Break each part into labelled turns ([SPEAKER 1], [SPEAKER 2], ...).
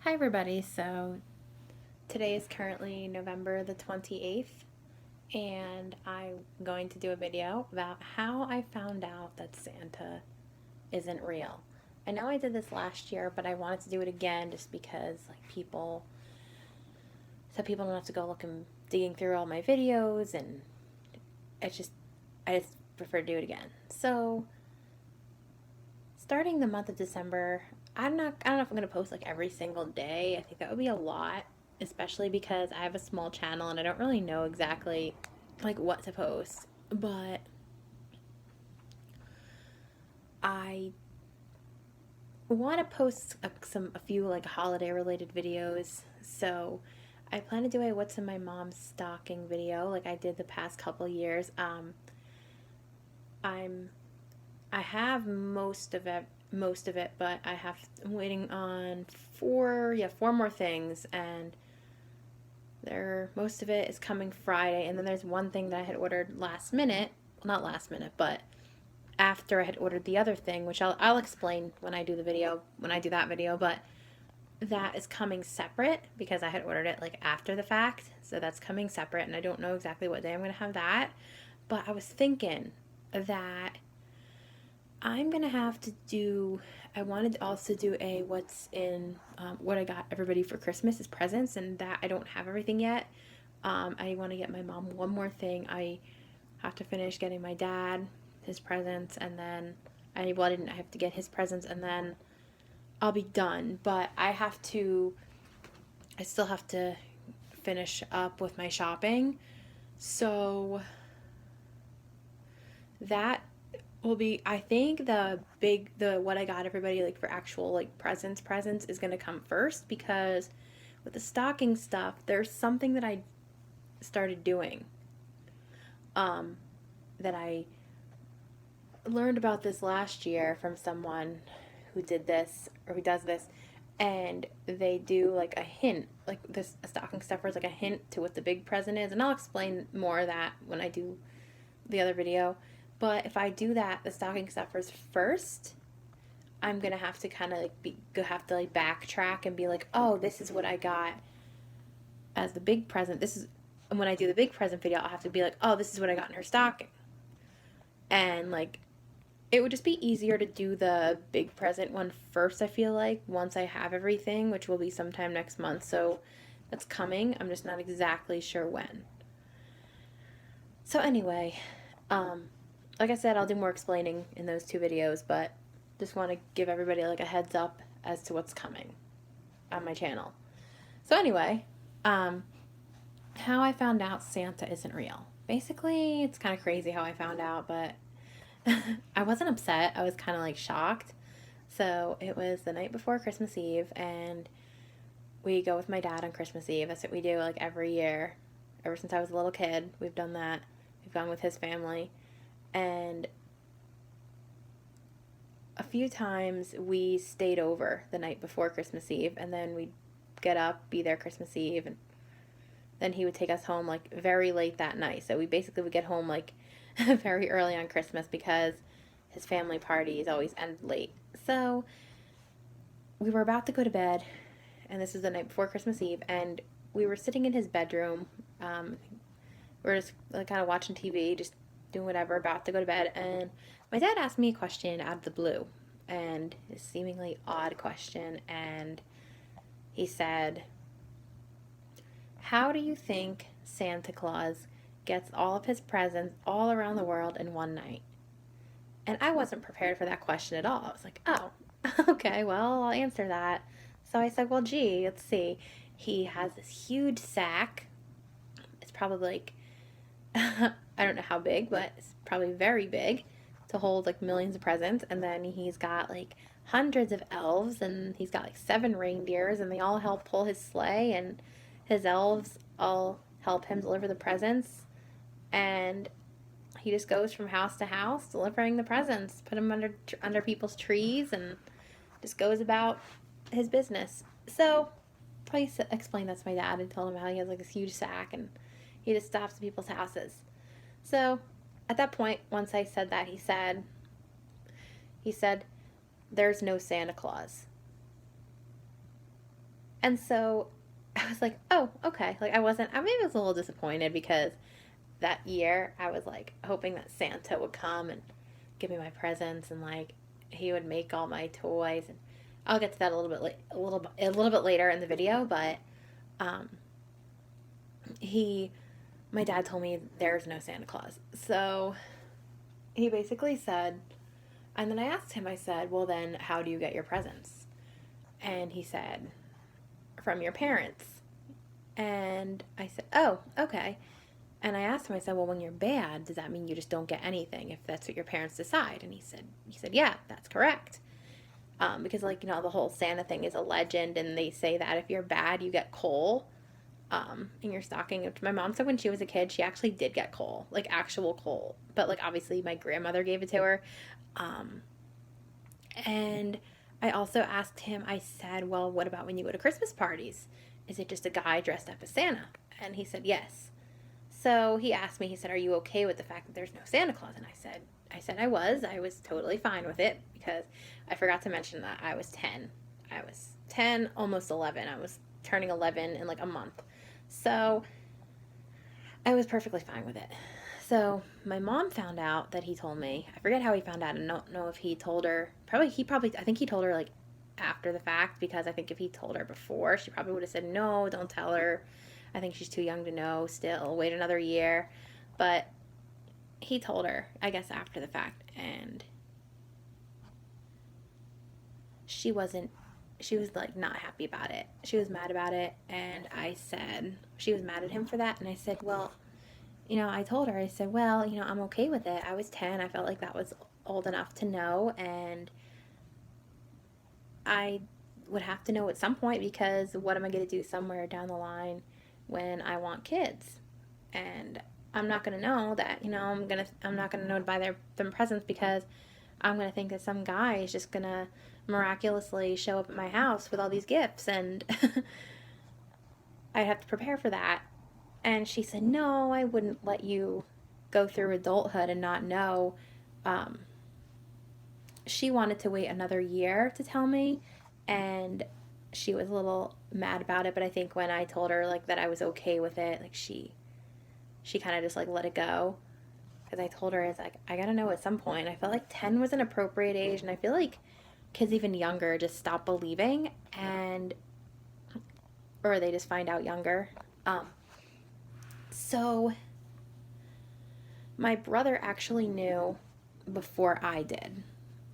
[SPEAKER 1] Hi everybody, so today is currently November the 28th and I'm going to do a video about how I found out that Santa isn't real. I know I did this last year, but I wanted to do it again just because so people don't have to go looking digging through all my videos, and it's just I just prefer to do it again. So starting the month of December, I don't know if I'm gonna post like every single day. I think that would be a lot, especially because I have a small channel and I don't really know exactly like what to post. But I want to post a few like holiday related videos. So I plan to do a what's in my mom's stocking video like I did the past couple years. I'm I have most of it, but I'm waiting on four more things, and most of it is coming Friday, and then there's one thing that I had ordered last minute, well, not last minute, but after I had ordered the other thing, which I'll explain when I do that video, but that is coming separate because I had ordered it like after the fact, so that's coming separate, and I don't know exactly what day I'm going to have that, but I was thinking that I'm gonna have to do. I wanted to also do a what I got everybody for Christmas as presents, and that I don't have everything yet. I want to get my mom one more thing. I have to finish getting my dad his presents, and then I didn't. I have to get his presents, and then I'll be done. But I still have to finish up with my shopping. So that will be, I think the what I got everybody like for actual like presents is going to come first, because with the stocking stuff there's something that I started doing, um that I learned about this last year from someone who did this or who does this, and they do like a hint, like this a stocking stuffer is like a hint to what the big present is, and I'll explain more of that when I do the other video. But if I do that, the stocking stuffers first, I'm gonna have to kind of have to like backtrack and be like, oh, this is what I got as the big present. This is, and when I do the big present video, I'll have to be like, oh, this is what I got in her stocking. And like, it would just be easier to do the big present one first, I feel like, once I have everything, which will be sometime next month. So that's coming. I'm just not exactly sure when. So anyway, like I said, I'll do more explaining in those two videos, but just want to give everybody like a heads up as to what's coming on my channel. So anyway, how I found out Santa isn't real. Basically, it's kind of crazy how I found out, but I wasn't upset. I was kind of like shocked. So it was the night before Christmas Eve, and we go with my dad on Christmas Eve. That's what we do like every year. Ever since I was a little kid, we've done that. We've gone with his family. And a few times we stayed over the night before Christmas Eve, and then we'd get up, be there Christmas Eve, and then he would take us home like very late that night. So we basically would get home like very early on Christmas because his family parties always end late. So we were about to go to bed, and this is the night before Christmas Eve, and we were sitting in his bedroom. We were just like, kind of watching TV, just doing whatever, about to go to bed, and my dad asked me a question out of the blue, and a seemingly odd question, and he said, how do you think Santa Claus gets all of his presents all around the world in one night? And I wasn't prepared for that question at all. I was like, oh, okay, well, I'll answer that. So I said, well, gee, let's see. He has this huge sack. It's probably like, I don't know how big, but it's probably very big, to hold like millions of presents. And then he's got like hundreds of elves, and he's got like 7 reindeers, and they all help pull his sleigh, and his elves all help him deliver the presents. And he just goes from house to house delivering the presents, put them under people's trees, and just goes about his business. So I explained that to my dad and told him how he has like this huge sack, and he just stops at people's houses. So at that point, once I said that, he said, there's no Santa Claus. And so I was like, oh, okay. Like, I maybe was a little disappointed because that year I was like hoping that Santa would come and give me my presents and like he would make all my toys. And I'll get to that a little bit a little bit later in the video, but um, he my dad told me there's no Santa Claus. So he basically said, and then I asked him, I said, well, then how do you get your presents? And he said, from your parents. And I said, oh, okay. And I asked him, I said, well, when you're bad, does that mean you just don't get anything if that's what your parents decide? And he said, yeah, that's correct. Because, like, you know, the whole Santa thing is a legend, and they say that if you're bad, you get coal in your stocking. My mom said when she was a kid, she actually did get coal, like actual coal. But, like, obviously my grandmother gave it to her. And I also asked him, I said, well, what about when you go to Christmas parties? Is it just a guy dressed up as Santa? And he said, yes. So he asked me, he said, are you okay with the fact that there's no Santa Claus? And I said I was totally fine with it because I forgot to mention that I was 10. I was 10, almost 11. I was turning 11 in like a month. So I was perfectly fine with it. So my mom found out that he told me, I forget how he found out. I don't know if he told her, I think he told her like after the fact, because I think if he told her before, she probably would have said, no, don't tell her. I think she's too young to know still. Wait another year. But he told her, I guess, after the fact. And she was like not happy about it. She was mad about it. And I said, she was mad at him for that. And I said, well, you know, I told her, I said, well, you know, I'm okay with it. I was 10. I felt like that was old enough to know. And I would have to know at some point, because what am I going to do somewhere down the line when I want kids? And I'm not going to know that, you know, I'm not going to know to buy them presents, because I'm going to think that some guy is just going to miraculously show up at my house with all these gifts, and I'd have to prepare for that. And she said, no, I wouldn't let you go through adulthood and not know. She wanted to wait another year to tell me, and she was a little mad about it. But I think when I told her like that I was okay with it, like she kind of just like let it go, because I told her, it's like, I gotta know at some point. I felt like 10 was an appropriate age, and I feel like kids even younger just stop believing, and or they just find out younger. So my brother actually knew before I did.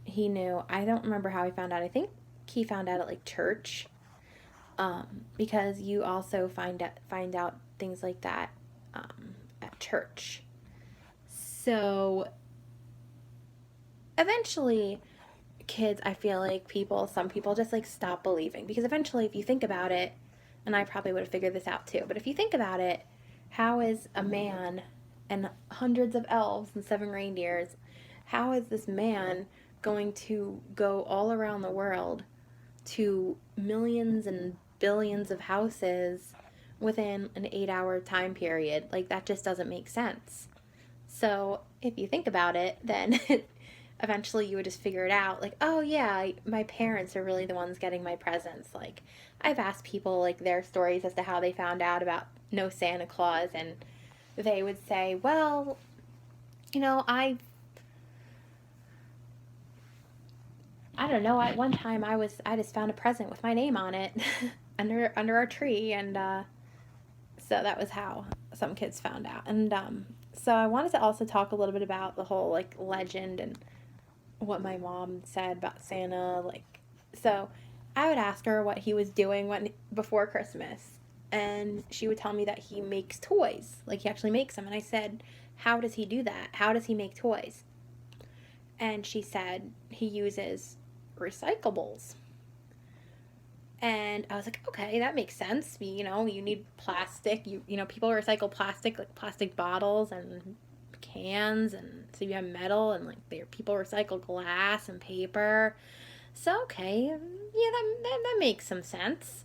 [SPEAKER 1] He knew. I don't remember how he found out. I think he found out at like church, because you also find out things like that at church. So eventually, kids, I feel like some people just like stop believing, because eventually, if you think about it, and I probably would have figured this out too, but if you think about it, how is a man and hundreds of elves and 7 reindeers, how is this man going to go all around the world to millions and billions of houses within an 8-hour time period? Like, that just doesn't make sense. So if you think about it, then eventually you would just figure it out. Like, oh yeah, my parents are really the ones getting my presents. Like, I've asked people like their stories as to how they found out about no Santa Claus, and they would say, well, you know, I don't know. One time I just found a present with my name on it under our tree, and so that was how some kids found out. And so I wanted to also talk a little bit about the whole like legend and what my mom said about Santa. Like, so I would ask her what he was doing before Christmas, and she would tell me that he makes toys. Like, he actually makes them. And I said, how does he do that? How does he make toys? And she said he uses recyclables. And I was like, okay, that makes sense. You know, you need plastic. You know, people recycle plastic, like plastic bottles and cans, and so you have metal, and like people recycle glass and paper. So okay, yeah, that makes some sense.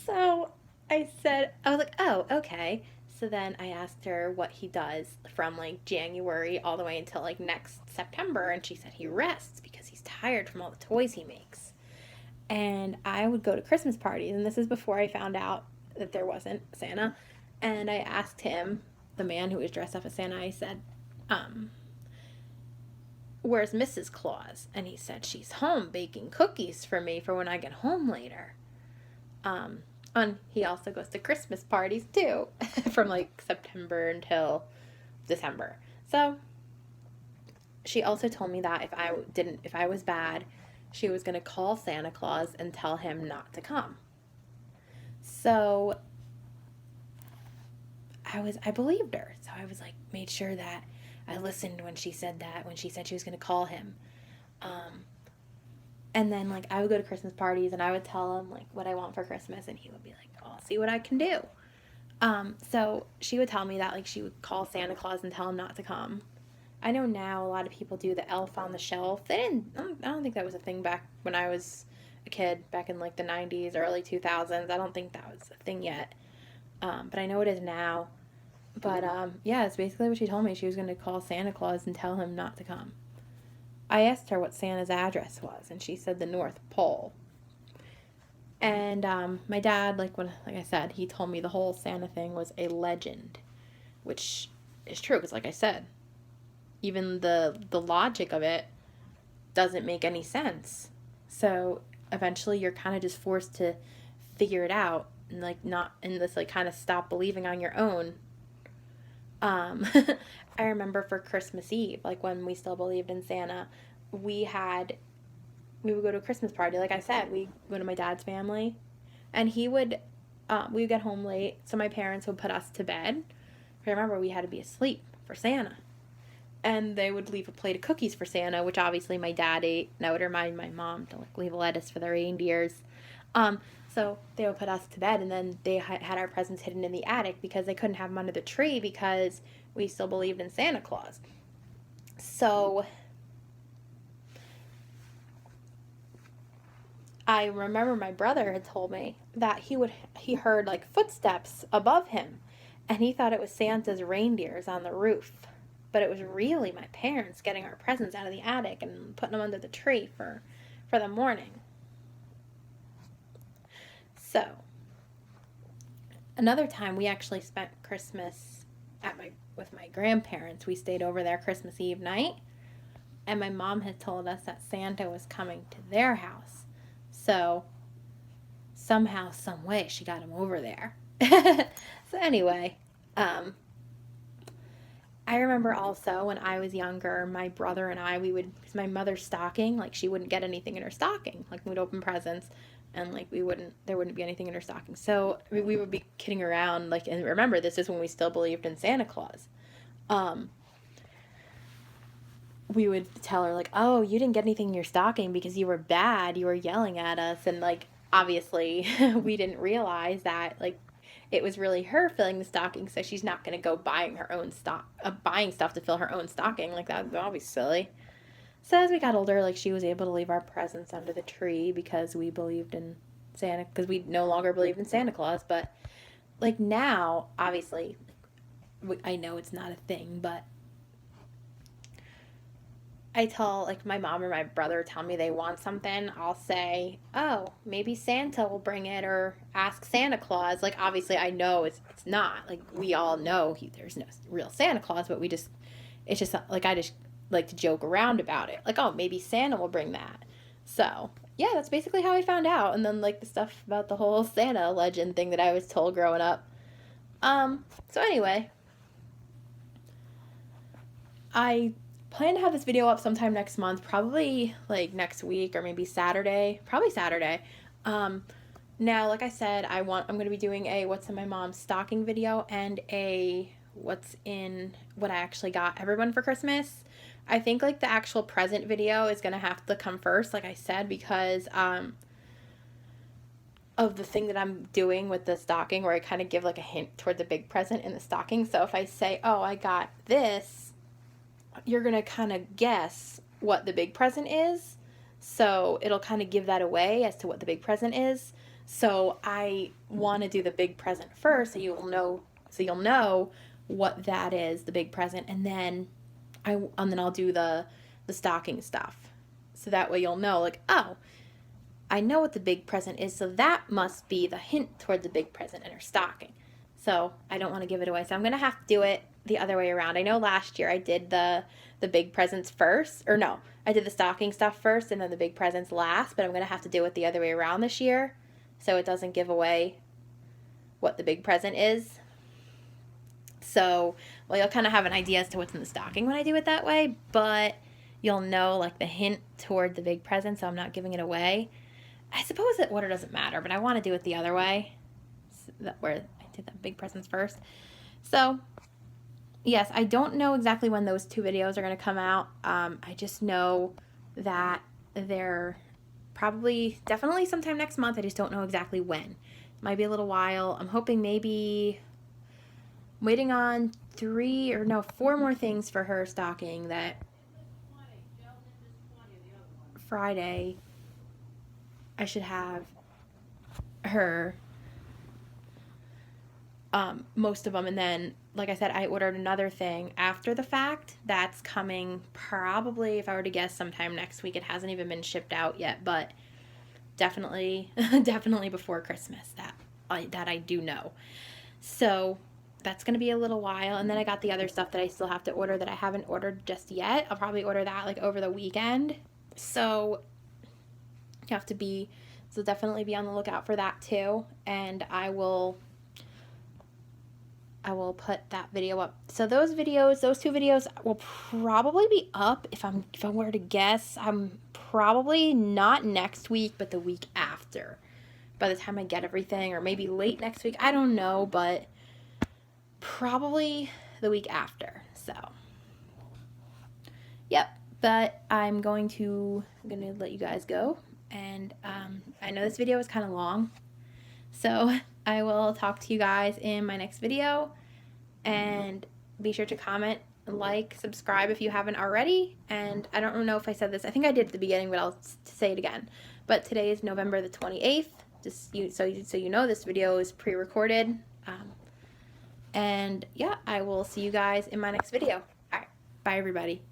[SPEAKER 1] So I was like, oh, okay. So then I asked her what he does from like January all the way until like next September, and she said he rests because he's tired from all the toys he makes. And I would go to Christmas parties, and this is before I found out that there wasn't Santa. And I asked him, the man who was dressed up as Santa, I said, um, where's Mrs. Claus? And he said, she's home baking cookies for me for when I get home later. Um, and he also goes to Christmas parties too, from like September until December. So she also told me that if I was bad, she was going to call Santa Claus and tell him not to come. So I believed her. So I was like, made sure that I listened when she said that, when she said she was going to call him. Um, and then like I would go to Christmas parties and I would tell him like what I want for Christmas, and he would be like, oh, I'll see what I can do. So she would tell me that like she would call Santa Claus and tell him not to come. I know now a lot of people do the elf on the shelf. They didn't. I don't think that was a thing back when I was a kid, back in like the 90s, early 2000s. I don't think that was a thing yet. But I know it is now. But yeah, it's basically what she told me. She was going to call Santa Claus and tell him not to come. I asked her what Santa's address was, and she said the North Pole. And my dad, like I said, he told me the whole Santa thing was a legend, which is true because, like I said, even the logic of it doesn't make any sense. So eventually, you're kind of just forced to figure it out and this kind of stop believing on your own. Um, I remember for Christmas Eve, like when we still believed in Santa, we would go to a Christmas party. Like I said, we go to my dad's family, and we would get home late, so my parents would put us to bed. I remember we had to be asleep for Santa. And they would leave a plate of cookies for Santa, which obviously my dad ate, and I would remind my mom to leave lettuce for the reindeers. So they would put us to bed, and then they had our presents hidden in the attic because they couldn't have them under the tree because we still believed in Santa Claus. So I remember my brother had told me that he heard like footsteps above him, and he thought it was Santa's reindeers on the roof. But it was really my parents getting our presents out of the attic and putting them under the tree for the morning. So, another time we actually spent Christmas with my grandparents. We stayed over there Christmas Eve night, and my mom had told us that Santa was coming to their house. So, somehow, some way, she got him over there. So anyway, I remember also when I was younger, my brother and I, because my mother's stocking, like she wouldn't get anything in her stocking. Like we'd open presents and like there wouldn't be anything in her stocking. So we would be kidding around, like, and remember, this is when we still believed in Santa Claus. We would tell her like, oh, you didn't get anything in your stocking because you were bad. You were yelling at us. And like, obviously we didn't realize that like, it was really her filling the stocking, so she's not going to go buying buying stuff to fill her own stocking. Like, that would be silly. So as we got older, like, she was able to leave our presents under the tree because we believed in Santa, because we no longer believe in Santa Claus. But, like, now, obviously, I know it's not a thing, but I tell, like, my mom or my brother tell me they want something, I'll say, oh, maybe Santa will bring it, or ask Santa Claus. Like, obviously, I know it's not. Like, we all know there's no real Santa Claus, but it's just, like, I just like to joke around about it. Like, oh, maybe Santa will bring that. So, yeah, that's basically how I found out. And then, like, the stuff about the whole Santa legend thing that I was told growing up. So anyway, I plan to have this video up sometime next month, probably like next week or maybe Saturday, probably Saturday. Now, like I said, I'm going to be doing a what's in my mom's stocking video and a what's in what I actually got everyone for Christmas. I think like the actual present video is going to have to come first, like I said, because of the thing that I'm doing with the stocking, where I kind of give like a hint toward the big present in the stocking. So if I say, oh, I got this, you're going to kind of guess what the big present is. So it'll kind of give that away as to what the big present is. So I want to do the big present first, so you'll know what that is, the big present, and then I'll do the stocking stuff. So that way you'll know, like, oh, I know what the big present is, so that must be the hint toward the big present in her stocking. So I don't want to give it away. So I'm going to have to do it the other way around. I know last year I did the big presents first, or no, I did the stocking stuff first and then the big presents last, but I'm going to have to do it the other way around this year so it doesn't give away what the big present is. So, well, you'll kind of have an idea as to what's in the stocking when I do it that way, but you'll know like the hint toward the big present, so I'm not giving it away. I suppose that order doesn't matter, but I want to do it the other way, so where I did the big presents first. So, yes, I don't know exactly when those 2 videos are going to come out. I just know that they're probably, definitely sometime next month. I just don't know exactly when. Might be a little while. I'm hoping maybe I'm waiting on 4 more things for her stocking that Friday I should have her most of them, and then like I said, I ordered another thing after the fact that's coming probably, if I were to guess, sometime next week. It hasn't even been shipped out yet, but definitely definitely before Christmas, that I do know. So that's going to be a little while, and then I got the other stuff that I still have to order that I haven't ordered just yet. I'll probably order that like over the weekend. So you have to be, so definitely be on the lookout for that too, and I will put that video up. So those 2 videos will probably be up, if I were to guess, I'm probably not next week, but the week after. By the time I get everything, or maybe late next week, I don't know, but probably the week after. So, yep. But I'm going to let you guys go, and I know this video is kind of long, so I will talk to you guys in my next video, and be sure to comment, like, subscribe if you haven't already. And I don't know if I said this, I think I did at the beginning, but I'll say it again. But today is November the 28th, so you know this video is pre-recorded. And yeah, I will see you guys in my next video. All right, bye everybody.